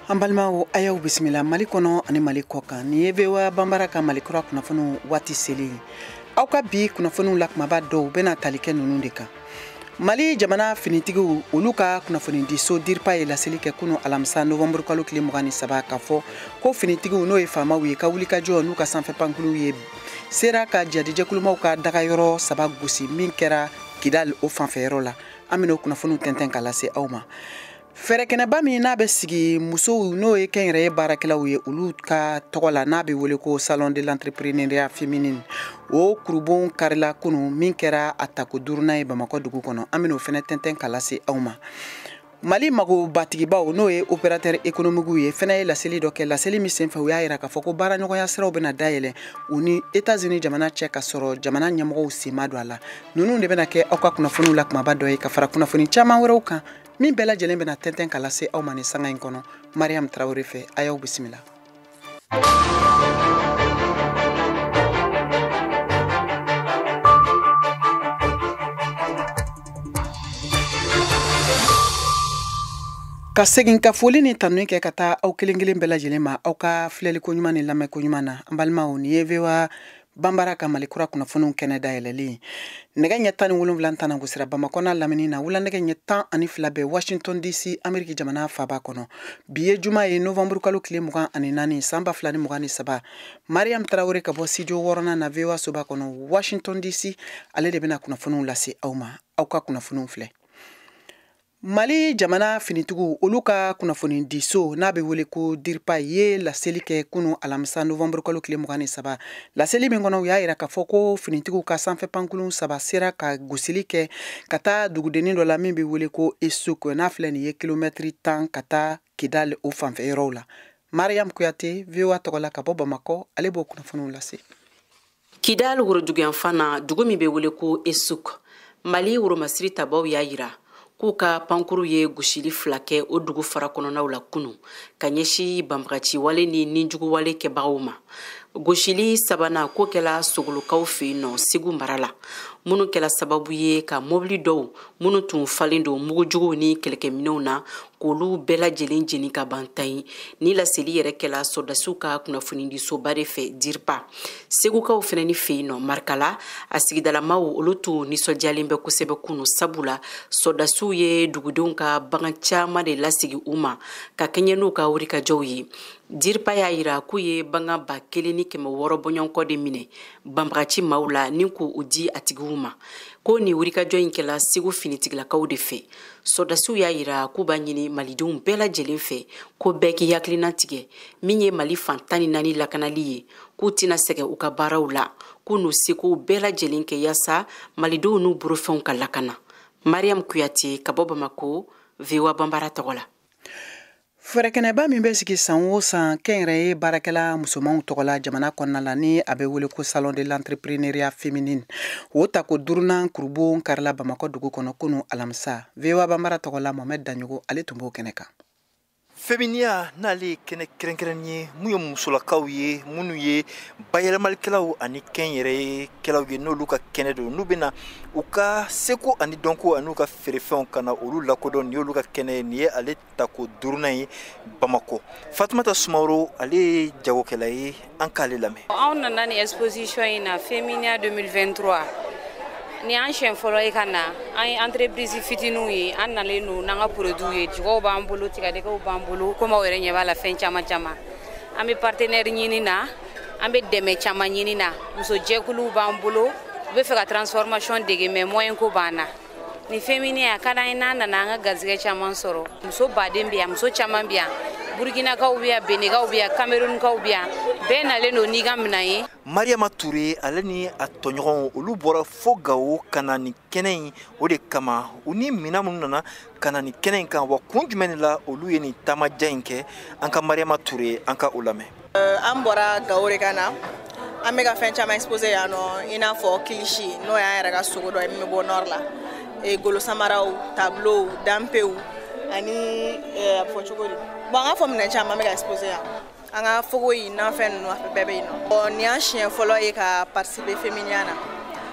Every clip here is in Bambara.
Ambalmao ayaw bismillah Mali kono ani Mali kokan ni vewa bambara ka Mali kura kunafonu wati seli aw ka bi kunafonu lakmaba do bena talike nunu de kan Mali jamana finitigiw olu ka kunafoni di so dirpa ye laseli kɛ kunu alamisa novembre kalo tile 23 ka fɔ ko finitigiw n'o ye faamaw ye ka wuli ka jɔ n'u ka sanfɛ pankulu ye sera ka jadijɛkulumaw ka daga yɔrɔ saba gosi min kɛra Kidal o fanfɛ yɔrɔ la an bɛna o kunnafoniw tɛntɛn ka lase aw ma fɛrɛkɛnɛba min n'a bɛ sigi musow n'o ye kɛnyɛrɛye baarakɛlaw ye olu ka tɔgɔ la n'a bɛ wele ko salon de l'entrepreneuriat féminin o kurubon karila kunu min kɛra a tako duruna ye Bamakɔ dugu kɔnɔ an bɛna o fɛnɛ tɛntɛn ka lase aw ma Mali mago batigibaw n'o ye opérateur économique ye fɛnɛ ye laseli dɔ kɛ laseli min senfɛ u y'a yira k'a fɔ ko baaraɲɔgɔnya siraw bɛna dayɛlɛ u ni États-Unis jamana cɛ ka sɔrɔ jamana ɲɛmɔgɔw sen ma don a la ninnu de bɛna kɛ aw ka kunnafoniw la kumaba dɔ ye ka fara kunnafoni caman wɛrɛw kan min bɛɛ lajɛlen bɛna tɛntɛn ka lase aw ma ni sanga in kɔnɔ Mariam Traoré fɛ a y'aw bisimila ka segin ka foli ni tanu kɛ ka taa aw kelen-kelen bɛɛ lajɛlen ma aw ka filɛli ko ɲuman ni lamɛn ko ɲuman na an balimaw ni ye vewa bambara ka Mali kura kunnafoniw kɛnɛ dayɛlɛlen nɛgɛ ɲɛ 17 tana gosira Bamakɔ n'a lamini na wula nɛgɛ ɲɛ 12 bɛ Washington DC Amérique jamana faaba kɔnɔ bi ye juma ye novembre kalo tile 24 san 2023 Mariam Traoré ka bɔ studio 6 na vewa soba kɔnɔ Washington DC ale de bɛna kunnafoniw lase aw ma aw ka kunnafoniw filɛ Mali jamana finitigiw olu ka kunnafoni di so n'a bɛ wele ko DIRPA ye laseli kɛ kunu alamisa novembre kalo tile 23 laseli min kɔnɔ u y'a yira k'a fɔ ko finitigiw ka sanfɛ pankulu saba sera ka gosili kɛ ka taa dugudennin dɔ la min bɛ wele ko Esuk n'a filɛ nin ye kilomɛtiri 10 ka taa Kidal o fanfɛ yɔrɔw la Mariam Kuyate VOA tɔgɔ la ka bɔ Bamakɔ ale b'o kunnafoniw lase Kidal woroduguyan fana dugu min bɛ wele ko Esuk Mali woromasiri tabaw y'a yira k'u ka pankuru ye gosili 2 kɛ o dugu fara kɔnɔnaw la kunu ka ɲɛsi banbagaci wale ni ninjugu wale kɛbagaw ma gosili sabana ko kɛla sogolokaw fɛ yen nɔ Segu mara la minnu kɛla sababu ye ka mobili dɔw minnu tun falen don mugujuguw ni kɛlɛkɛminɛw na k'olu bɛɛ lajɛlen jeni ka ban tan ni laseli yɛrɛ kɛla sɔrdasiw ka kunnafonidisoba de fɛ DIRPA segukaw fɛnɛ ni fɛ yen nɔ Marikala a sigidalamaw olu tun nisɔndiyalen bɛ kosɛbɛ kunu sabula sɔrdasiw ye dugudenw ka bagan caman de lasigi u ma ka kɛɲɛ n'u ka wulikajɔw ye DIRPA y'a yira k'u ye bagan 1600 bɔɲɔgɔnkɔ de minɛ banbagaci maaw la ni k'u di a tigiw ma ko ni wulikajɔ in kɛla Segu finitigilakaw de fɛ sɔrdasiw y'a yira k'u b'a ɲini malidenw bɛɛ lajɛlen fɛ ko bɛɛ k'i hakilina tigɛ min ye Mali fan 14 lakanali ye k'u tɛna sɛgɛ u ka baaraw la k'u n'u sekow bɛɛ lajɛlen kɛ yaasa malidenw n'u borofɛnw ka lakana Mariam Kuyate ka bɔ Bamako VOA Bambara tɔgɔ la fɛrɛkɛnɛba min bɛ sigi san o san kɛnyɛrɛye baarakɛla musomanw tɔgɔ la jamana kɔnɔna la ni a bɛ wele ko salon de l'entrepreneuriat féminin o tako durunan kurubon karila Bamakɔ dugu kɔnɔ kunu alamisa VOA Bambara tɔgɔ la Mohamed Danyogo ale tun b'o kɛnɛ kan Féminia n'ale kɛnɛ kɛrɛnkɛrɛn ye mun ye musolakaw ye minnu ye bayɛlɛmalikɛlaw ani kɛnyɛrɛyekɛlaw ye n'olu ka kɛnɛ don n'u bɛna u ka seko ani dɔnko ani u ka feerefɛnw kana olu lakodɔn ni y'olu ka kɛnɛ nin ye ale tako durunan ye Bamakɔ Fatumata Sumaworo ale ye jagokɛla ye an k'ale lamɛn anw nana ni exposition in na Féminia 2023 ni an siɲɛ fɔlɔ ye ka na an ye entreprise fitininw ye an nalen don n'an ka produit ye jɛgɛw b'an bolo tigadɛgɛw b'an bolo komi aw yɛrɛ ɲɛ b'a la fɛn caman caman an bɛ partenaire ɲini na an bɛ dɛmɛ caman ɲini na musojɛkuluw b'an bolo u bɛ fɛ ka transformation dege mais moyen ko b'an na ni Féminia a ka d'an ye n'an nana an ka garisɛgɛ caman sɔrɔ muso baden bɛ yan muso caman bɛ yan Burkinakaw bɛ yan Benekaw bɛ yan Camerounkaw bɛ yan bɛɛ nalen don n'i ka minɛn ye Mariama Touré ale ni a tɔɲɔgɔnw olu bɔra fo Gawo ka na ni kɛnɛ in o de kama u ni minɛn minnu nana ka na ni kɛnɛ in kan wa kun jumɛn de la olu ye ni taamaja in kɛ an ka Mariama Touré an ka o lamɛn an bɔra Gawo de ka na an bɛ ka fɛn caman exposé yan nɔ i n'a fɔ kilishi n'o y'an yɛrɛ ka sogo dɔ ye min bɛ bɔ nord la golo samaraw tableau danpew ani a fɔ cogo di bon an ka fɔ minɛn caman bɛ ka exposé yan an ka fogo yi n'an fɛn ninnu a bɛɛ bɛ yen nɔ ni y'an siɲɛ fɔlɔ ye ka participer Féminia na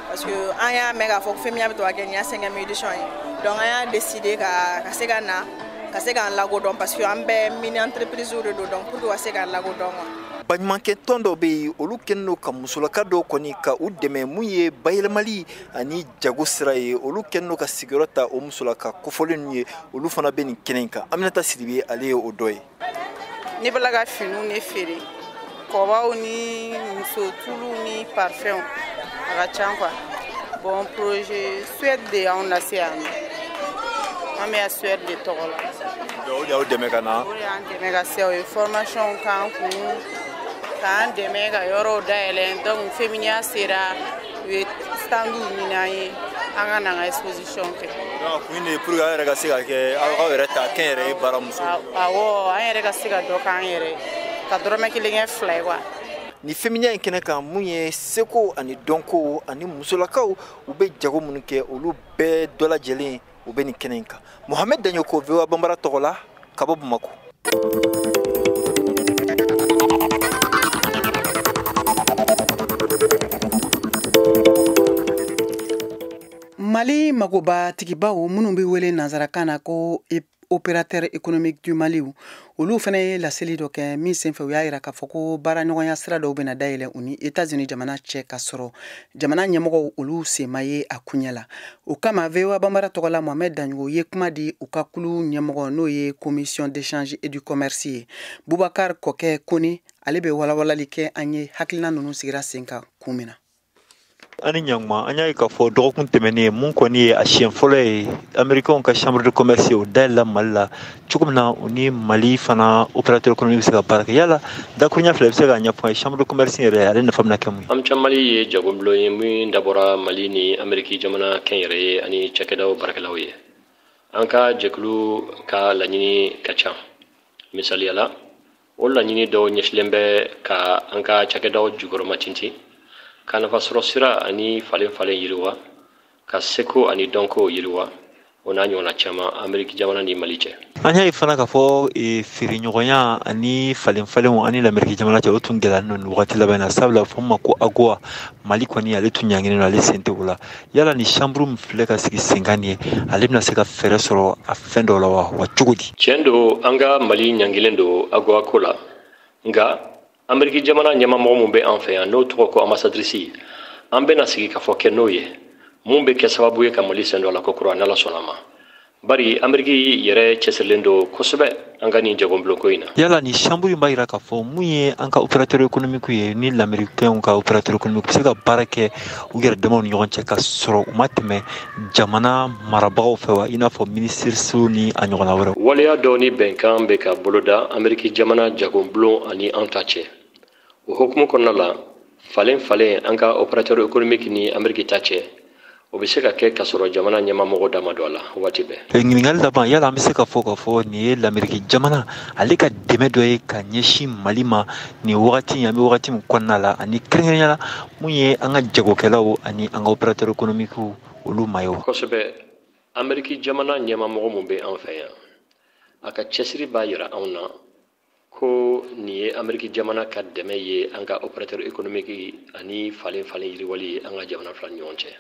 parce que an y'a mɛn k'a fɔ ko Féminia bɛ to ka kɛ nin y'a 5e édition ye donc an y'a décidé ka se ka na ka se k'an lakodɔn parce que an bɛɛ mini entreprise de don donc pour que ka se k'an lakodɔn baɲumankɛ tɔn dɔ bɛ yen olu kɛlen don ka musolaka dɔw kɔni ka u dɛmɛ mun ye bayɛlɛmali ani jago sira ye olu kɛlen don ka sigiyɔrɔ ta o musolaka kofɔlen ninnu ye olu fana bɛ nin kɛnɛ in kan Aminata Sidibe ale ye o dɔ ye. Ne bɛ la ka finiw ne feere kɔbaw ni muso tulu ni parfum a ka ca quoi bon projet Suède de y'anw lase yan an bɛ Suède de tɔgɔ la. O de y'aw dɛmɛ ka na. O de y'an dɛmɛ ka se o ye formation k'an kun k'an dɛmɛ ka yɔrɔw dayɛlɛ donc Feminiya sera u ye standu ɲini an ye an ka n'an ka exposition kɛ. Donc kun de pour que aw yɛrɛ ka se ka kɛ aw yɛrɛ ta kɛnyɛrɛye baaramuso. Awɔ an yɛrɛ ka se ka dɔ k'an yɛrɛ ka dɔrɔmɛ kelen kɛ 2 ye quoi. Ni Feminiya in kɛnɛ kan mun ye seko ani dɔnko ani musolakaw u bɛ jago minnu kɛ olu bɛɛ dɔ lajɛlen u bɛ nin kɛnɛ in kan. Mohamed Daɲoko VOA Bambara tɔgɔ la ka bɔ Bamako. Mali magoba tigibaw minnu bɛ wele nanzarakan na ko opérateur économique du Mali olu fana ye laseli dɔ kɛ min senfɛ u y'a yira k'a fɔ ko baaraɲɔgɔnya sira dɔw bɛna dayɛlɛ u ni États-Unis jamana cɛ ka sɔrɔ jamana ɲɛmɔgɔw olu sema ye a kuɲɛ la o kama VOA Bambara tɔgɔ la Mohamed Daɲoko ye kuma di u ka kulu ɲɛmɔgɔ n'o ye commission d'échange et du commerce ye Bubakar Kɔkɛ Kone ale bɛ walawalali kɛ an ye hakilina ninnu sigira sen kan kun min na. Ani ɲangma an y'a ye k'a fɔ dɔgɔkun tɛmɛnen mun kɔni ye a siɲɛ fɔlɔ ye américains ka chambre de commerce o dayɛlɛla Mali la cogo min na u ni Mali fana opérateur économique bɛ se ka baara kɛ yala dakuruɲa fila bɛ se k'a ɲɛfɔ ye chambre de commerce yɛrɛ ale nafa bɛna kɛ mun ye. Am ca Mali ye jagobulon ye min dabɔra Mali ni Amérique jamana kɛnyɛrɛ ye ani cakɛdaw baarakɛlaw ye an ka jɛkulu ka laɲini ka ca misaliya la o laɲini dɔw ɲɛsilen bɛ ka an ka cakɛdaw jukɔrɔma tintin ka nafa sɔrɔ sira ani falen yiriwa ka seko ani dɔnko yiriwa o n'a ɲɔgɔnna caman Amérique jamana ni Mali cɛ. An y'a ye fana k'a fɔ feere ɲɔgɔnya ani falenw ani l'Amérique jamana cɛ o tun gɛlɛyalen don wagati laban na sabula fɔ ma ko AGOA Mali kɔni ale tun ɲanginen don ale sen tɛ o la yala ni chambre min filɛ ka sigi senkan ye ale bɛna se ka fɛɛrɛ sɔrɔ a fɛn dɔw la wa cogo di. Tiɲɛ don an ka Mali ɲangilen don AGOA ko la nka Amérique jamana ɲɛmamɔgɔ mun bɛ an fɛ yan n'o tɔgɔ ko ambassadrice an bɛna sigi ka fɔ kɛ n'o ye mun bɛ kɛ sababu ye ka Mali sen dɔ la ko kura n'Ala sɔnna ma bari Amérique yɛrɛ cɛsirilen don kosɛbɛ an ka nin jagobulonko in na. Yala ni chambre in b'a yira k'a fɔ mun ye an ka opérateur économique ye ni l'américain ka opérateur économique bɛ se ka baara kɛ u yɛrɛ damaw ni ɲɔgɔn cɛ ka sɔrɔ u ma tɛmɛ jamana marabagaw fɛ wa i n'a fɔ ministres ni a ɲɔgɔnna wɛrɛw. Waleya dɔw ni bɛnkan bɛ ka boloda Amérique jamana jagobulon ani an ta cɛ o hukumu kɔnɔna la falen an ka opérateur économique ni Amérique ta cɛ o bɛ se ka kɛ ka sɔrɔ jamana ɲɛmamɔgɔ dama dɔ la waati bɛɛ. Ɲininkali laban yala an bɛ se ka fɔ nin ye l'Amérique jamana ale ka dɛmɛ dɔ ye ka ɲɛsin Mali ma nin wagati an bɛ wagati min kɔnɔna la ani kɛrɛnkɛrɛnnenya la mun ye an ka jagokɛlaw ani an ka opérateur économique olu ma ye wa. Kosɛbɛ Amérique jamana ɲɛmamɔgɔ mun bɛ an fɛ yan a ka cɛsiri b'a yira anw na ko nin ye Amérique jamana ka dɛmɛ ye an ka opérateur économique ani falen yiriwali ye an ka jamana fila ni ɲɔgɔn cɛ.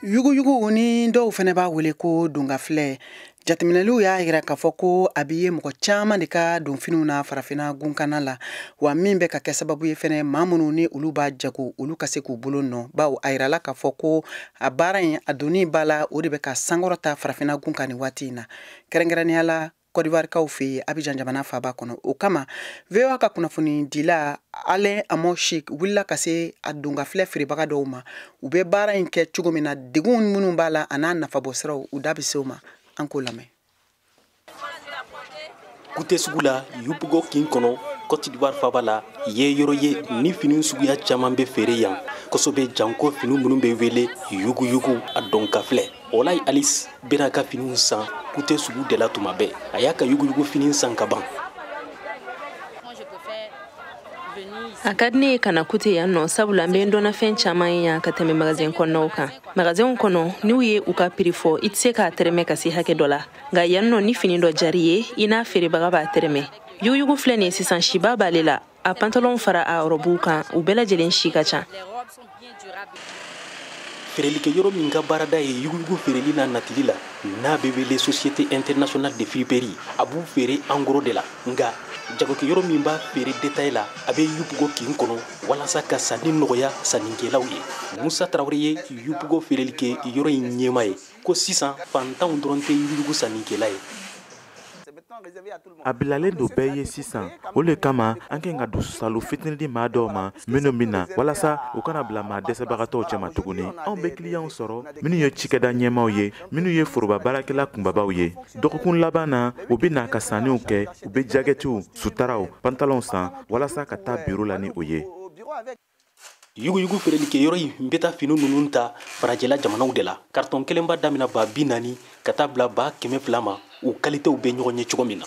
Yuguyugu ni dɔw fana b'a wele ko dongafilɛ jateminɛliw y'a yira k'a fɔ ko a bɛ ye mɔgɔ caman de ka donfiniw na farafinna gunkana la wa min bɛ ka kɛ sababu ye fana maa minnu ni olu b'a jago olu ka se k'u bolo nɔ bawo a yirala k'a fɔ ko a baara in a donni b'a la o de bɛ ka sankɔrɔta farafinna gunkan nin waati in na kɛrɛnkɛrɛnnenya la Côte d'Ivoirekaw fɛ yen Abidjan jamana faaba kɔnɔ o kama VOA ka kunnafoni dila Alain Amoshik wulila ka se a dongafilɛ feerebaga dɔw ma u bɛ baara in kɛ cogo min na degun minnu b'a la a n'a nafabɔ siraw u da bɛ se o ma an k'o lamɛn. Kute sugu la Yupugo kin kɔnɔ Côte d'Ivoire faaba la ye yɔrɔ ye ni fini suguya caman bɛ feere yan kosɛbɛ janko fini minnu bɛ wele yuguyugu a dɔnkafilɛ Olay Alice bɛna ka finiw san Kute sugu de la tuma bɛɛ a y'a ka yuguyugu fini san ka ban. A ka di ne ye ka na Kute yan nɔ sabula n bɛ n dɔnna fɛn caman ye yan ka tɛmɛ magasin kɔnɔnaw kan magasinw kɔnɔ n'u ye u ka prix fɔ i tɛ se k'a tɛrɛmɛ ka se hakɛ dɔ la nka yan nɔ ni fini dɔ jari ye i n'a feerebaga b'a tɛrɛmɛ yuguyugu filɛ nin ye sisan siba b'ale la a pantalon fara a robuw kan u bɛɛ lajɛlen si ka ca. feerelike yɔrɔ min ka baarada ye yuguyugu feereli n'a natili la n'a bɛ wele société internationale de friperie a b'u feere en gros de la nga jagokɛ yɔrɔ min b'a feere détail la a bɛ yupugo kin kɔnɔ walasa ka sanni nɔgɔya sannikɛlaw ye musa tarawele ye yupugo feerelike yɔrɔ in ɲɛma ye ko sisan fantanw dɔrɔn tɛ yuguyugu sannikɛla ye a bilalen do bɛɛ ye sisan o le kama an k'an ka dususalo fitini di maa dɔw ma minnu min na walasa u kana bila maa dɛsɛbagatɔw cɛma tuguni anw bɛ kiliyanw sɔrɔ minnu ye cikɛda ɲɛmaw ye minnu ye foroba baarakɛla kunbabaw ye dɔgɔkun laban na u bɛ na ka sanniw kɛ u bɛ jakɛtiw sutaraw pantalɔnw san walasa ka taa biro la ni o ye yuguyugu feerelike yɔrɔ in bɛ taa fini ninnu ta farajɛla jamanaw de la kartɔn kelen b'a damina ba 40 ka taa bila ba 200 ma u kalitew bɛ ɲɔgɔn ye cogo min na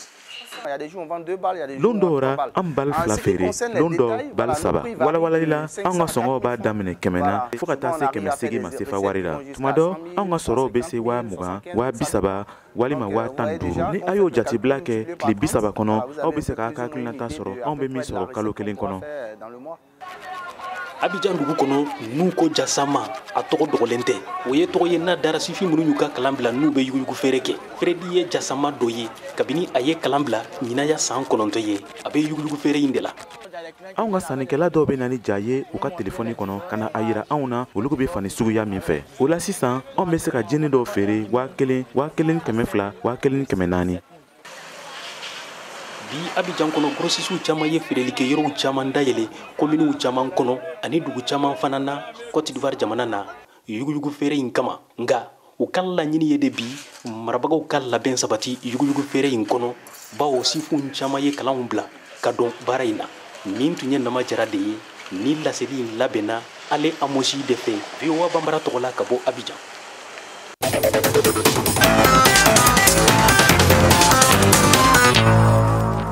lon dɔw ra an bali 2 feere lon dɔ bali 3 walawalali la an ka sɔngɔw b'a daminɛ 100 na fɔɔ ka taa se 800 ma sefa wari la tuma dɔ an ka sɔrɔw bɛ se 20, 30 walima 15 ni a y'o jatebila kɛ tile 30 kɔnɔ aw bɛ se k'a ka hakilinata sɔrɔ anw bɛ min sɔrɔ kalo kelen kɔnɔ Abidjan dugu kɔnɔ n'u ko jasama a tɔgɔ dɔgɔlen tɛ o ye tɔgɔ ye n'a dara sifin minnu y'u ka kalan bila n'u bɛ yuguyugu feere kɛ Fredi ye jasama dɔ ye kabini a ye kalan bila ɲinaya san 9 ye a bɛ yuguyugu feere in de la anw ka sannikɛla dɔw bɛ na ni ja ye u ka telefɔni kɔnɔ ka na a yira anw na olu bɛ fani suguya min fɛ o la sisan anw bɛ se ka jeni dɔw feere 1000, 1200, 1400. bi Abidjan kɔnɔ grossistes caman ye feerelike yɔrɔw caman dayɛlɛ kominiw caman kɔnɔ ani dugu caman fana na Côte d'Ivoire jamana na yuguyugu feere in kama nga u ka laɲini ye de bi marabagaw ka labɛn sabati yuguyugu feere in kɔnɔ bawo sifunw caman ye kalanw bila ka dɔn baara in na min tun ye nama jara de ye ni laseli in labɛnna ale amosi de fɛ VOA Bambara tɔgɔ la ka bɔ Abidjan.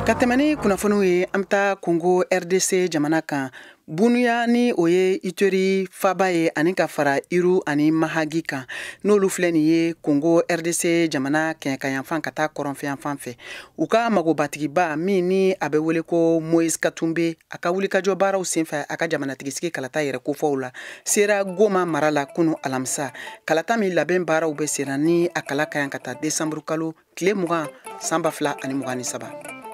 Ka tɛmɛ ni kunnafoniw ye an bɛ taa Congo RDC jamana kan Bunuya ni o ye Ituri faba ye ani ka fara Iru ani Mahagi kan n'olu filɛ nin ye Congo RDC jamana kɛɲɛkayanfan ka taa kɔrɔnfɛyanfan fɛ u ka magobatigiba min ni a bɛ wele ko Moïse Katumbe a ka wulikajɔ baaraw senfɛ a ka jamanatigisi kalata yɛrɛ kofɔw la sera Goma mara la kunu alamisa kalata min labɛn baaraw bɛ senna ni a kala ka yan ka taa Desanburu kalo tile 20 san 2023.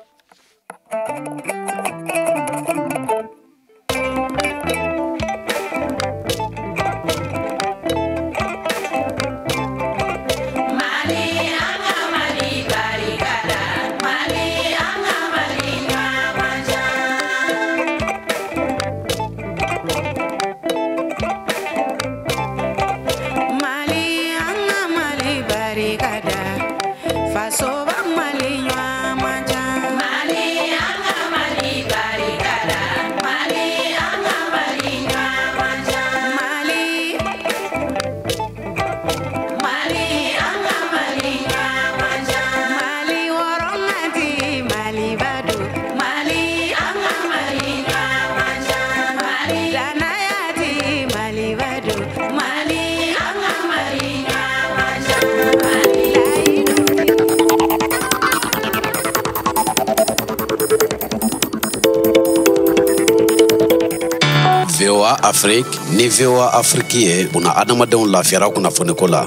VOA Afrique ni VOA Afrique ye buna adamadenw lafiyara kunnafoniko la.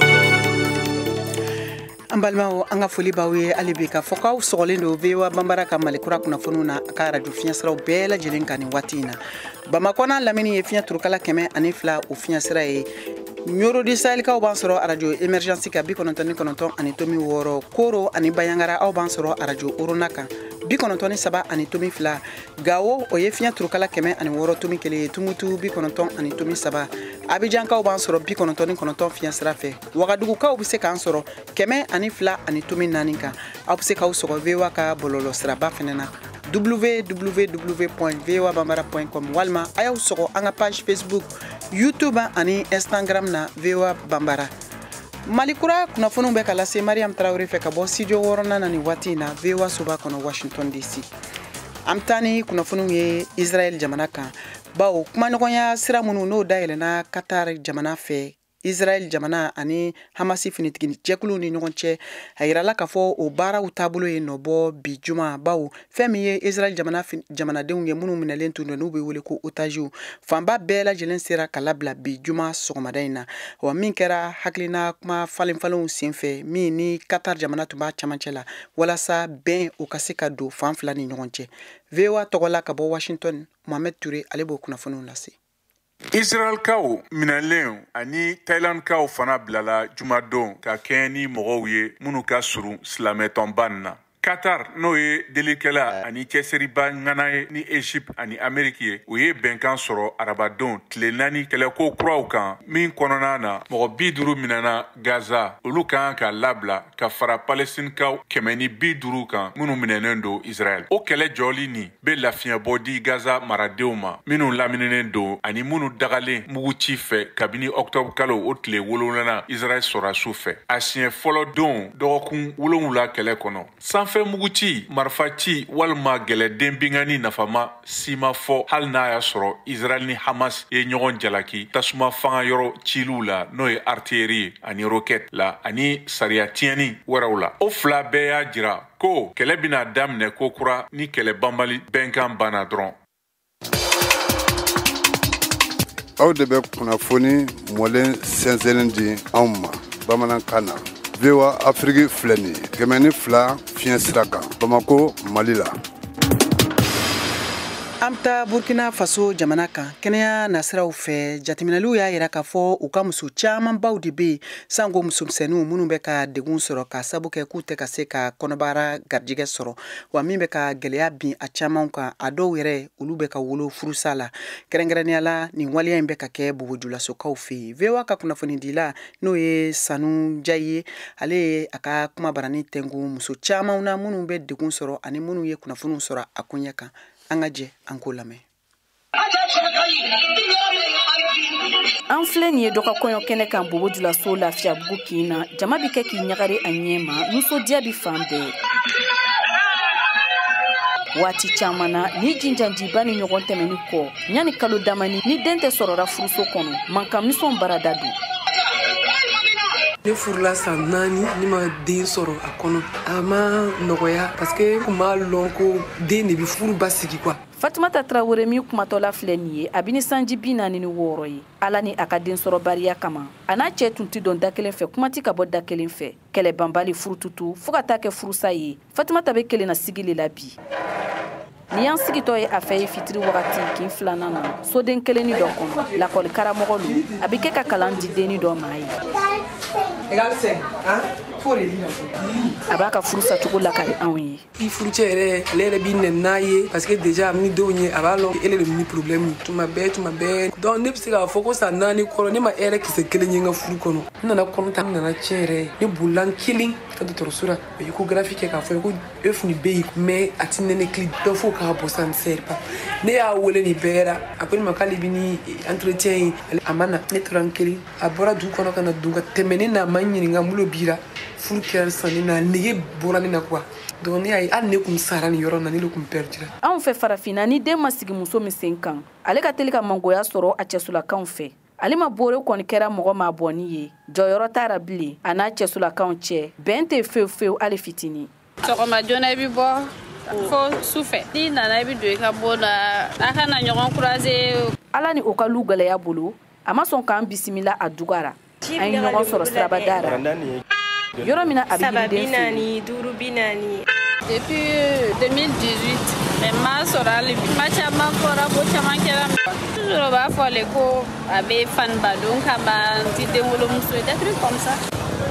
An balimaw an ka foli b'aw ye hali bi ka fɔ k'aw sɔgɔlen don VOA Bambara ka malikura kunnafoniw na a ka radio fiɲɛsiraw bɛɛ lajɛlen kan nin waati in na. Bamakɔ n'a lamini ye fiɲɛ turukala 102 o fiɲɛsira ye. Ɲorodi Sahɛlikaw b'an sɔrɔ radio Emergence ka 99 ani tomi 6 Koro ani Bayangara aw b'an sɔrɔ radio Orona kan 93 ani tomi 2 Gawo o ye fiɲɛ turukala 106 tomi 1 Tumutu 90 ani tomi 3 Abidjankaw b'an sɔrɔ 99 fiɲɛsira fɛ Wagadugukaw bɛ se k'an sɔrɔ 102 ani tomi 4 kan aw bɛ se k'aw sɔgɔ VOA ka bɔlɔlɔ siraba fɛnɛ na www.voabambara.com walima a y'aw sɔgɔ an ka page Facebook YouTube ani Instagram na VOA Bambara. Malikura kunnafoniw bɛ ka lase Mariam Traoré fɛ ka bɔ studio 6nan na ni waati in na VOA soba kɔnɔ Washington DC. An bɛ taa ni kunnafoniw ye Israel jamana kan bawo kumaɲɔgɔnya sira minnu n'o dayɛlɛnna Qatar jamana fɛ Israel jamana ani Hamasi finitigi jɛkulu ni ɲɔgɔn cɛ a yirala k'a fɔ o baaraw taabolo ye nɔbɔ bi juma bawo fɛn min ye Israel jamanadenw ye minnu minɛlen tun don n'u bɛ wele ko otages fanba bɛɛ lajɛlen sera ka labila bi juma sɔgɔmada in na wa min kɛra hakilina kuma falenfalenw senfɛ min ni Qatar jamana tun b'a camancɛ la walasa bɛn o ka se ka don fan fila ni ɲɔgɔn cɛ VOA tɔgɔla ka bɔ Washington Mohamed Touré ale b'o kunnafoniw lase Israel kaw minɛnlenw ani Thailand kaw fana bilala jumadon ka kɛɲɛ ni mɔgɔw ye minnu ka surun silamɛtɔnba na Qatar n'o ye delikɛla ani cɛsiriba ŋana ye ni Egypte ani Amérique ye o ye bɛnkan sɔrɔ arabadenw tile 4 kɛlɛko kuraw kan min kɔnɔna na mɔgɔ 50 minɛna Gaza olu kan ka labila ka fara Palestinikaw 150 kan minnu minɛnen don Israel o kɛlɛ jɔli ni bɛ lafiyabɔ di Gaza maradenw ma minnu lamininen don ani minnu dagalen muguci fɛ kabini octobre kalo o tile 7 Israel sɔrɔ su fɛ a siɲɛ fɔlɔ don dɔgɔkun 7 kɛlɛ kɔnɔ fɛn muguci marifaci walima gɛlɛden bingani nafama sima fɔ hali n'a y'a sɔrɔ Israel ni Hamas ye ɲɔgɔn jalaki tasuma fanga yɔrɔ ciliw la n'o ye artillerie ani roquette la ani sariya tiɲɛni wɛrɛw la o fila bɛɛ y'a jira ko kɛlɛ bɛna daminɛ ko kura ni kɛlɛ banbali bɛnkan banna dɔrɔn aw de bɛ kunnafoni mɔlen sɛnsɛnlen di anw ma bamanankan na VOA Afrique filɛ nin ye 102 fiɲɛ sira kan Bamako Mali la an ta Burkina Faso jamana kan kɛnɛya nasiraw fɛ jateminɛliw y'a yira k'a fɔ u ka muso caman baw de bɛ sango musomisɛnninw minnu bɛ ka degun sɔrɔ ka sabu kɛ k'u tɛ ka se ka kɔnɔbara garijɛgɛ sɔrɔ wa min bɛ ka gɛlɛya bin a caman kan a dɔw yɛrɛ olu bɛ ka wolo furusa la kɛrɛnkɛrɛnnenya la nin waleya in bɛ ka kɛ bobojulasokaw fɛ yen VOA ka kunnafoni dila n'o ye Sanu Jayi ye ale ye a ka kuma barani tɛngu muso caman na minnu bɛ degun sɔrɔ ani minnu ye kunnafoniw sɔrɔ a koɲɛ kan an ka jɛ an k'o lamɛn an filɛ nin ye dɔ ka kɔɲɔ kɛnɛ kan bobojulaso lafiyabugu kin na jama bi kɛ k'i ɲagari a ɲɛ ma nisɔndiya bi fan bɛɛ waati caman na ni jinjanjiba ni ɲɔgɔn tɛmɛni kɔ ɲani kalo damani ni den tɛ sɔrɔra furuso kɔnɔ mankan barada don ne furula san 4 ni ma den sɔrɔ a kɔnɔ a ma nɔgɔya parce que kun b'a lɔn ko den de bi furu basigi quoi Fatumata Traoré min kumatɔla filɛ nin ye a bi ni sanji 46 ye ala ni a ka den sɔrɔ bariya kama a n'a cɛ tun ti dɔn da kelen fɛ kuma ti ka bɔ da kelen fɛ kɛlɛ banbali furututu fo ka taa kɛ furusa ye Fatumata bɛ kelen na sigi le la bi ni y'an sigitɔ ye a fɛ ye fitiri wagati kin filanan na soden kelenni dɔ kɔnɔ lakɔli karamɔgɔ lu a bi kɛ ka kalan di denni dɔ ma ye a b'a ka furusa cogo lakari anw ye i furucɛ yɛrɛ ale yɛrɛ b'i nɛni n'a ye parce que déjà ni denw ye a b'a lɔn ele de ni problème tuma bɛɛ donc ne bɛ se k'a fɔ ko san 4 kɔrɔ ne ma hɛrɛ kisɛ kelen ye n ka furu kɔnɔ n nana kɔnɔ ta n nana tiɲɛ yɛrɛ ne bolila kelen ka dɔgɔtɔrɔso la échographie kɛ k'a fɔ ko œuf nin bɛ yen mais a ti nɛnɛkili dɔ fo k'a bɔ ça ne sert pas ne y'a wele nin bɛɛ la a ko ne ma k'ale bɛ ni entretien ye a ma na ne tora n kelen a bɔra du kɔnɔ ka na dun ka tɛmɛ ne n'a ma ɲininka n bolo bira furu kɛra sanni na nege bɔra ne na quoi donc ne y'a ye hali ne kun sara nin yɔrɔ na ne kun perdira anw fɛ farafinna ni den ma sigi muso min sen kan ale ka teli ka mangoya sɔrɔ a cɛsulakanw fɛ ale ma bore kɔni kɛra mɔgɔ ma bɔni ye jɔyɔrɔ tara bilen a n'a cɛsulakanw cɛ bɛn tɛ fewu ale fitini sɔgɔma joona I bi bɔ fo sufɛ n'i nana I bi don I ka bon na a kana ɲɔgɔn croiser ala ni o ka lu gɛlɛya bolo a ma sɔn k'an bisimila a dugara an ye ɲɔgɔn sɔrɔ sirabadara yɔrɔ min na a bɛ yiriden feere depuis 2018 mais ma sɔrɔ hali bi ma caman fɔra ko caman kɛra toujours o b'a fɔ le ko a bɛ faniba don kama n ti denwolomuso ye des trucs comme ça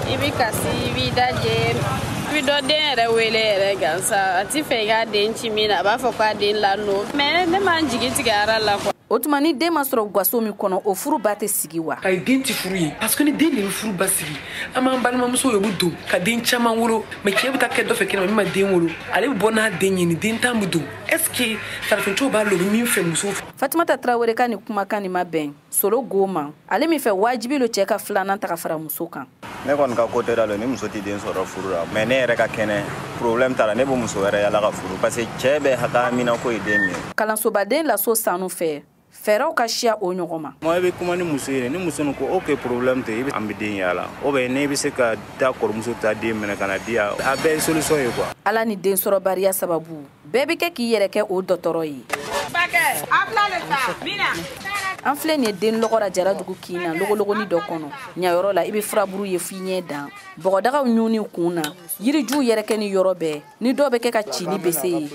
I bi kasi I b'i daje I bi dɔ den yɛrɛ wele yɛrɛ gansa a ti fɛ I k'a den ci min na a b'a fɔ k'a den lanɔ mais ne ma n jigi tigɛ ara la quoi o tuma ni den ma sɔrɔ gaso min kɔnɔ o furu ba tɛ sigi wa a ye den ti furu ye parce que ni den de bɛ furu ba sigi an b'an balimamuso ye o bɛ don ka den caman wolo mais cɛ bɛ taa kɛ dɔ fɛ kɛnɛma min ma den wolo ale bɛ bɔ n'a den ye ni den tan bɛ don est ce que farafincogo b'a lɔ o bɛ min fɛ muso fɛ Fatumata Traoré ka nin kumakan nin ma bɛn solo goma ale min fɛ wajibi lo cɛ ka filanan ta ka fara muso kan ne kɔni ka côté la ni muso tɛ den sɔrɔ furu la mais ne yɛrɛ ka kɛnɛ problème t'a la ne bɛ muso wɛrɛ yala ka furu parce que cɛ bɛ hakɛ mina ko ye den min kalansobaden laso sanu fɛ fɛɛrɛw ka siya o ɲɔgɔn ma. Moi be kuma ni muso ye ni muso ko ok problème te ibe ambe den yala o be ne be se ka ta kɔrɔmuso ta den mena kana dia a bɛɛ solution ye quoi. Ala ni den sɔrɔbariya sababu bɛɛ bɛ kɛ k'i yɛrɛ kɛ o dɔtɔrɔ ye. An filɛ nin ye den lɔgɔra Jaradugu kin na logologoni dɔ kɔnɔ ɲayɔrɔ la i bɛ furaburu ye f'i ɲɛ dan bɔgɔdagaw ɲuni kun na yirijuw yɛrɛ kɛ ni yɔrɔ bɛɛ ni dɔw bɛ kɛ ka ci ni bese ye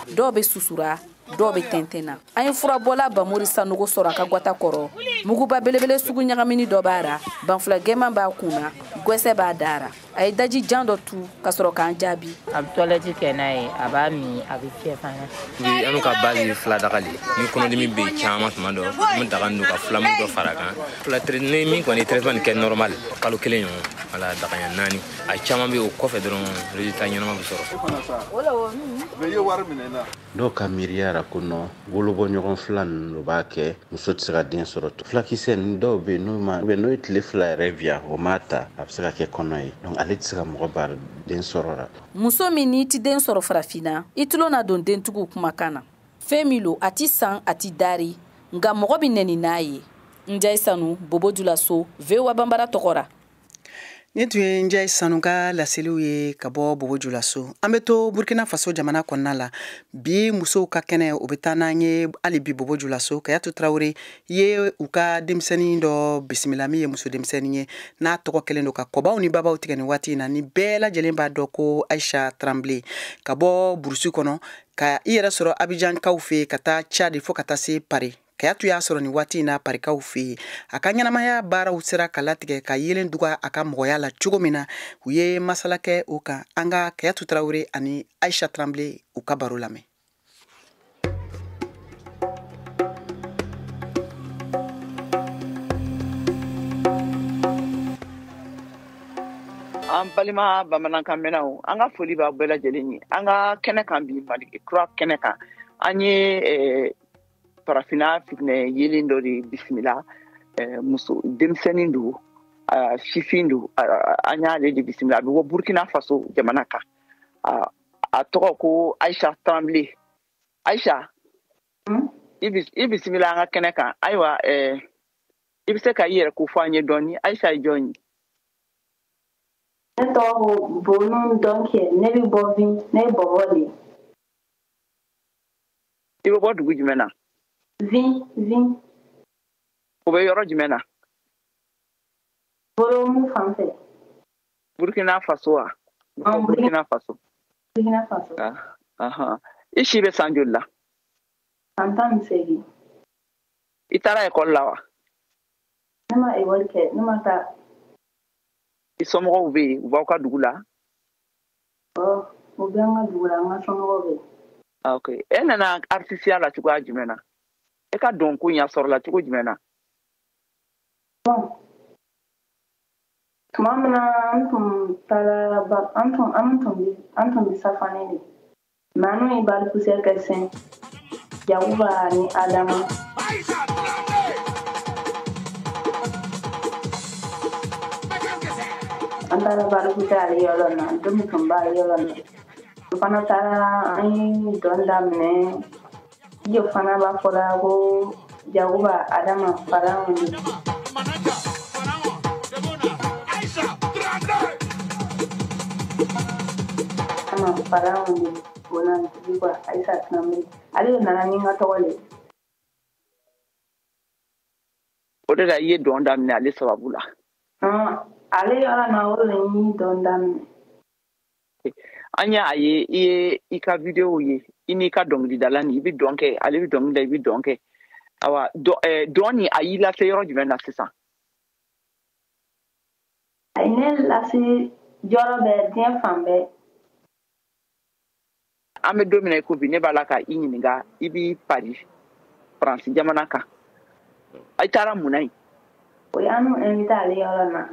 dɔw bɛ susura dɔw bɛ tɛntɛn na an ye furabɔla Bamori Sanogo sɔrɔ a ka gwata kɔrɔ muguba belebele sugu ɲagamini dɔ b'a ra banfula gɛman b'a kun na gwɛsɛ b'a dara a ye daji jan dɔ tu ka sɔrɔ k'an jaabi a bɛ toilette kɛ n'a ye a b'a min a bɛ fiyɛ fana oui an ka base fila dagali ni kɔnɔdimi bɛ caman tuma dɔ mun daga nin ka flamme dɔ fara kan fila ni min kɔni traitement kɛ normal kalo kelen ɲɔgɔn wala daga ɲɛ naani a caman bɛ o kɔfɛ dɔrɔn résultat ɲɛnama bɛ sɔrɔ dɔw ka miiriya ra ko nɔ wolobɔ ɲɔgɔn fila ninnu b'a kɛ muso tɛ se ka den sɔrɔ fulakisɛ ninnu dɔw bɛ n'o ye tile fila yɛrɛ via o m'a ta a bɛ se ka kɛ kɔnɔ ye donc ale tɛ se ka mɔgɔ baara den sɔrɔ ra muso min n'i ti den sɔrɔ farafina i tulo na don dentigiw kumakan na fɛn min lo a ti san a ti dari nka mɔgɔ bɛ nɛni n'a ye Ndiaye Sanu Bobo Dioulasso VOA Bambara tɔgɔra. Ni tun ye Ndiaye Sanu ka laseliw ye ka bɔ Bobo Dioulasso. An bɛ to Burkina Faso jamana kɔnɔna la bi musow ka kɛnɛ o bɛ taa n'an ye hali bi Bobo Dioulasso Kayatu Traoré ye u ka denmisɛnnin dɔ bisimila min ye muso denmisɛnnin ye n'a tɔgɔ kɛlen don ka kɔbaw ni babaw tigɛ ni waati in na ni bɛɛ lajɛlen b'a dɔn ko Aisha Tremblay ka bɔ burusi kɔnɔ ka i yɛrɛ sɔrɔ Abidjan kaw fɛ ka taa Tchad fo ka taa se Paris. Kayatu y'a sɔrɔ ni waati in na parikaw fɛ a ka ɲɛnamaya baaraw sera ka latigɛ ka yelen duga a ka mɔgɔya la cogo min na u ye masala kɛ o kan an ka Kayatu Traoré ani Aisha Tremblay u ka baro lamɛn. An balima bamanankan mɛnnaw an ka foli b'a bɛɛ lajɛlen ye an ka kɛnɛ kan bi Mali kura kɛnɛ kan an ye farafina fitinɛ yelen dɔ de bisimila muso denmisɛnnin don fifin don an y'ale de bisimila a bɛ bɔ Burkina Faso jamana kan a tɔgɔ ko Aisha Tremblay. Aisha i bisimila an ka kɛnɛ kan ayiwa i bɛ se ka i yɛrɛ ko fɔ an ye dɔɔni Aisha ye jɔn ye? Ne tɔgɔ ko Bonu Dɔnkɛ ne bɛ bɔ Vin ne ye Bɔbɔ de. I bɛ bɔ dugu jumɛn na? Vin. O bɛ yɔrɔ jumɛn na? Bolomu fan fɛ. Burkina Faso wa? Burkina Faso. Burkina Faso. I si bɛ san joli la? San 18. I taara ekɔli la wa? Ne ma ekɔli kɛ ne ma taa. I somɔgɔw bɛ yen u b'aw ka dugu la? U bɛ an ka dugu la an ka somɔgɔw bɛ yen. Ok e nana artisiya la cogoya jumɛn na? E ka dɔn ko ɲa sɔrɔ la cogo jumɛn na? Tuma min na an tun bɛ safanɛ de mɛ an ye balikisɛ kɛ sen Yakuba ni Adama. An taara balikisɛ ale yɔrɔ la denw tun b'ale yɔrɔ la an fana taara an ye dɔn daminɛ iyo fana b'a fɔla ko Yakuba Adama Faraon de. Faraon de bona diwa Aisha Tremblay ale nana ni ka tɔgɔ le. O de la i ye dɔn daminɛ ale sababu la. Ale yɔrɔ na o de ni dɔn daminɛ. An y'a ye i ka video ye i n'i ka dɔnkilidala ni i bɛ dɔn kɛ ale bɛ dɔnkili da i bɛ dɔn kɛ awa dɔn ni a y'i lase yɔrɔ jumɛn na sisan? A ye ne lase yɔrɔ bɛɛ diɲɛ fan bɛɛ. An bɛ don min na i ko bi ne b'a la ka i ɲininka i bɛ Paris Faransi jamana kan a taara mun na yen? O y'an invité ale yɔrɔ la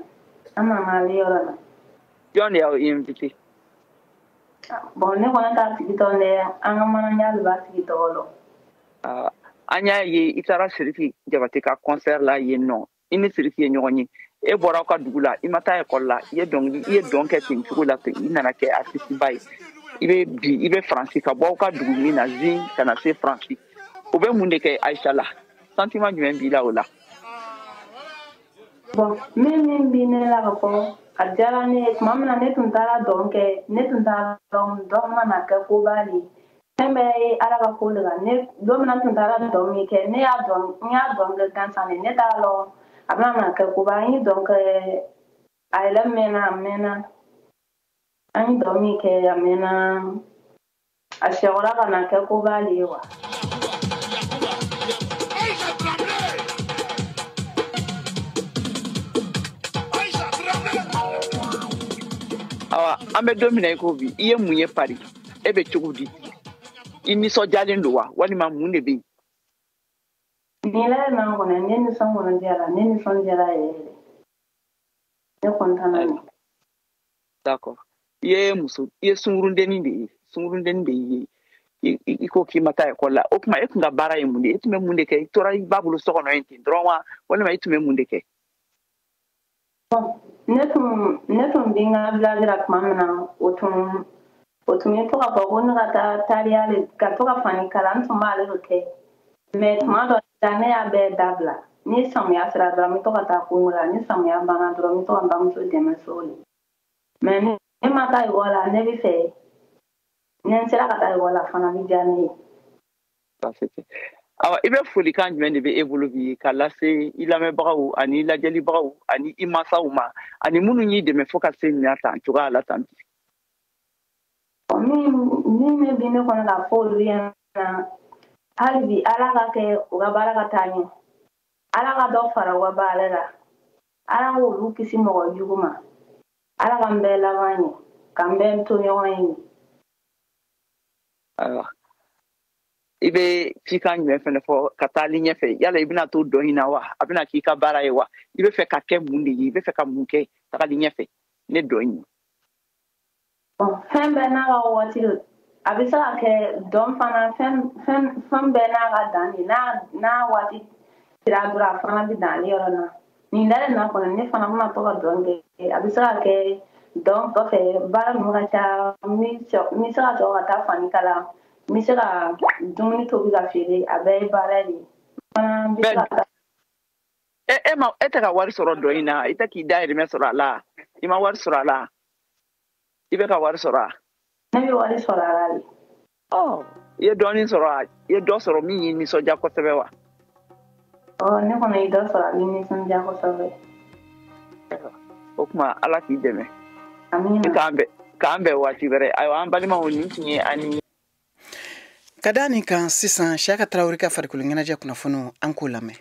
an nana ale yɔrɔ la. Jɔn de y'aw invité? Bon ne kɔni t'a tigi tɔgɔ dɛ an ka mananya de b'a tigi tɔgɔ dɔn. An y'a ye i taara Siriki Jabate ka concert la yen nɔ i ni Siriki ye ɲɔgɔn ye e bɔra aw ka dugu la i ma taa ekɔli la i ye dɔn kɛ ten cogo la ten i nana kɛ artiste ba ye i bɛ Faransi ka bɔ aw ka dugu min na Zin ka na se Faransi o bɛ mun de kɛ Aisha la sentiment jumɛn b'i la o la bon min bi ne la ka fɔ a diyara ne ye tuma min na ne tun taara dɔn kɛ ne tun taara dɔn mana kɛ ko b'ale fɛn bɛɛ ye ala ka ko de la ne don min na tun taara dɔn min kɛ ne y'a dɔn kɛ gansan de ne t'a lɔn a bɛna na kɛ ko b'a n ye dɔn kɛ a yɛlɛ mɛnna an ye dɔn min kɛ a mɛnna a sɛgɛra ka na kɛ ko b'ale ye wa awa an bɛ don min na i ko bi i ye mun ye pari e bɛ cogo di i nisɔndiyalen don wa walima mun de bɛ yen nin yɛrɛ n'an kɔnɔ ne nisɔndiyara yɛrɛ ne kɔntana ni d'accord i ye sungurudennin de ye sungurudennin de ye i ko k'i ma taa ekɔli la o tuma e tun ka baara ye mun de ye e tun bɛ mun de kɛ i tora i ba bolo so kɔnɔ yen ten dɔrɔn wa walima i tun bɛ mun de kɛ ne tun bi n ka village la tuma min na o tun ye to ka fɔ ko ne ka taa taariya ka to ka fani kala n tun b'ale de kɛ mais tuma dɔ la ne y'a bɛɛ dabila ni samiya sera dɔrɔn n bɛ to ka taa kungo la ni samiya banna dɔrɔn n bɛ to ka n bamuso dɛmɛ so de mais ne ma taa ekɔli la ne bɛ fɛ ni n sera ka taa ekɔli la fana bɛ diya ne ye. awa i bɛ folikan jumɛn de bɛ e bolo bi ka lase i lamɛnbagaw ani lajɛlibagaw ani i mansaw ma ani minnu y'i dɛmɛ fo ka se nin tan cogoya la tan bi. min bɛ bi ne kɔnɔ ka fɔ olu ɲɛna hali bi ala ka kɛ u ka baara ka taa ɲɛ ala ka dɔ fara u ka baara la ala k'olu kisi mɔgɔ jugu ma ala ka n bɛɛ laban ɲɛ ka n bɛɛ to ɲɔgɔn ye. ayiwa i bɛ cikan jumɛn fɛnɛ fɔ ka taali ɲɛfɛ yala i bɛna to dɔn in na wa a bɛna k'i ka baara ye wa i bɛ fɛ ka kɛ mun de ye i bɛ fɛ ka mun kɛ tagali ɲɛfɛ ne dɔn in ye. fɛn bɛɛ n'a ka waati don a bɛ se ka kɛ dɔn fana fɛn bɛɛ n'a ka dan de n'a waati sera dɔrɔn a fana bɛ dan ale yɔrɔ na nin dalen na kɔnɔ ne fana bɛna to ka dɔn kɛ a bɛ se ka kɛ dɔn kɔfɛ baara ninnu ka ca n bɛ se ka sɔrɔ ka taa fani kala n bɛ se ka dumuni tobi ka feere a bɛɛ ye baara de ye. e tɛ ka wari sɔrɔ dɔn in na i tɛ k'i dahirimɛ sɔrɔ a la i ma wari sɔrɔ a la i bɛ ka wari sɔrɔ a. ne bɛ wari sɔrɔ a la de. i ye dɔɔnin sɔrɔ a i ye dɔ sɔrɔ min y'i nisɔndiya kosɛbɛ wa. ne kɔni ye dɔ sɔrɔ a bɛ nisɔndiya kosɛbɛ. o tuma ala k'i dɛmɛ. amiina. k'an bɛn waati wɛrɛ ayiwa an balimaw nin tun ye ani. ka da nin kan sisan Siyaka Tarawele ka farikolo ɲɛnajɛ kunnafoniw an k'o lamɛn.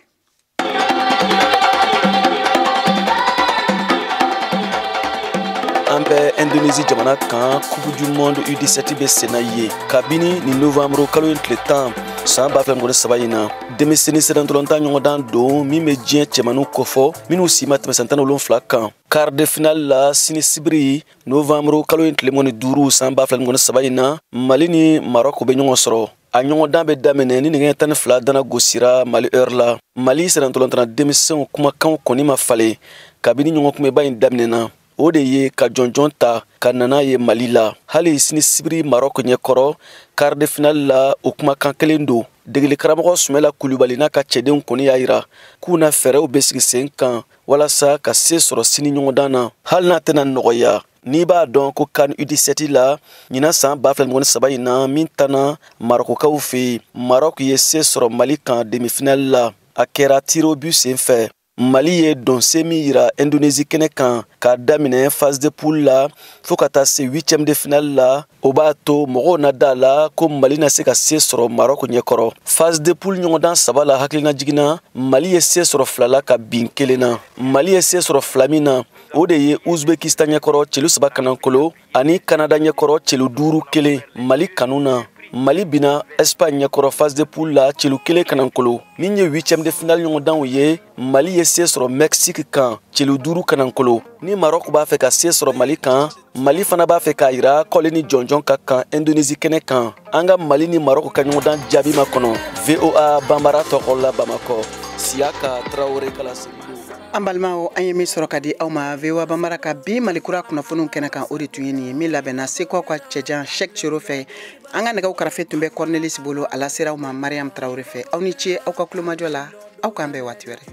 an bɛ Indonésie jamana kan Coupe du Monde U17 bɛ sen na ye kabini ni novembre kalo in tile 10 san 2023 in na denmisɛnnin sɛbɛntɔlɔntan ɲɔgɔndan don min bɛ diɲɛ cɛmaninw kofɔ minnu si ma tɛmɛ san 17 kan quart de finale la sini sibiri novembre kalo in tile 15 san 2023 in na Mali ni Maroc bɛ ɲɔgɔn sɔrɔ a ɲɔgɔndan bɛ daminɛ ni nɛgɛ 12 dana gosira Mali heure la Mali sɛbɛntɔlɔntana denmisɛnw kumakanw kɔni ma falen kabini ɲɔgɔn kunbɛba in daminɛna o de ye ka jɔnjɔn ta ka nana ye Mali la hali sini sibiri Maroc ɲɛkɔrɔ quart de finale la o kumakan kelen don degeli karamɔgɔ Sumɛla Kulubali n'a ka cɛdenw kɔni y'a yira k'u na fɛɛrɛw bɛ sigi sen kan walasa ka se sɔrɔ sini ɲɔgɔndan na hali n'a tɛna nɔgɔya n'i b'a dɔn ko CAN U17 la ɲinan san 2023 in na min tanna Marokokaw fɛ yen Maroc ye se sɔrɔ Mali kan demi-finale la a kɛra tir au but sen fɛ Mali ye donse min yira Indonésie kɛnɛ kan k'a daminɛ phase de poule la fo ka taa se 8e de finale la o b'a to mɔgɔw na da la ko Mali na se ka se sɔrɔ Maroc ɲɛkɔrɔ phase de poule ɲɔgɔndan 3 la hakilina jiginna Mali ye se sɔrɔ 2 la ka bin 1 na Mali ye se sɔrɔ 2 min na o de ye Uzbekistan ɲɛkɔrɔ celu 3 kanankolo ani Canada ɲɛkɔrɔ celu 5 1 Mali kanu na Mali bina Espagne ɲɛkɔrɔ phase de poule la celu 1 kanankolo min ye 8e de finale ɲɔgɔndanw ye Mali ye se sɔrɔ Mexique kan celu 5 kanankolo ni Maroc b'a fɛ ka se sɔrɔ Mali kan Mali fana b'a fɛ k'a yira kɔle ni jɔnjɔn ka kan Indonésie kɛnɛ kan an ka Mali ni Maroc ka ɲɔgɔndan jaabi ma kɔnɔ VOA Bambara tɔgɔ la Bamakɔ Siyaka Tarawele Kalasebido an balimaw an ye min sɔrɔ ka di aw ma VOA Bambara ka bi malikura kunnafoniw kɛnɛ kan o de tun ye nin ye min labɛnna Seko ka cɛjan Cheick Ciro fɛ an ka nɛgɛw karafe tun bɛ Cornelis bolo a lasera aw ma Mariam Traoré fɛ aw ni ce aw ka kulomajɔ la aw k'an bɛn waati wɛrɛ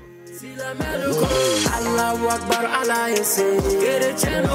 Allahu Akbar, Allah is saying, get a channel,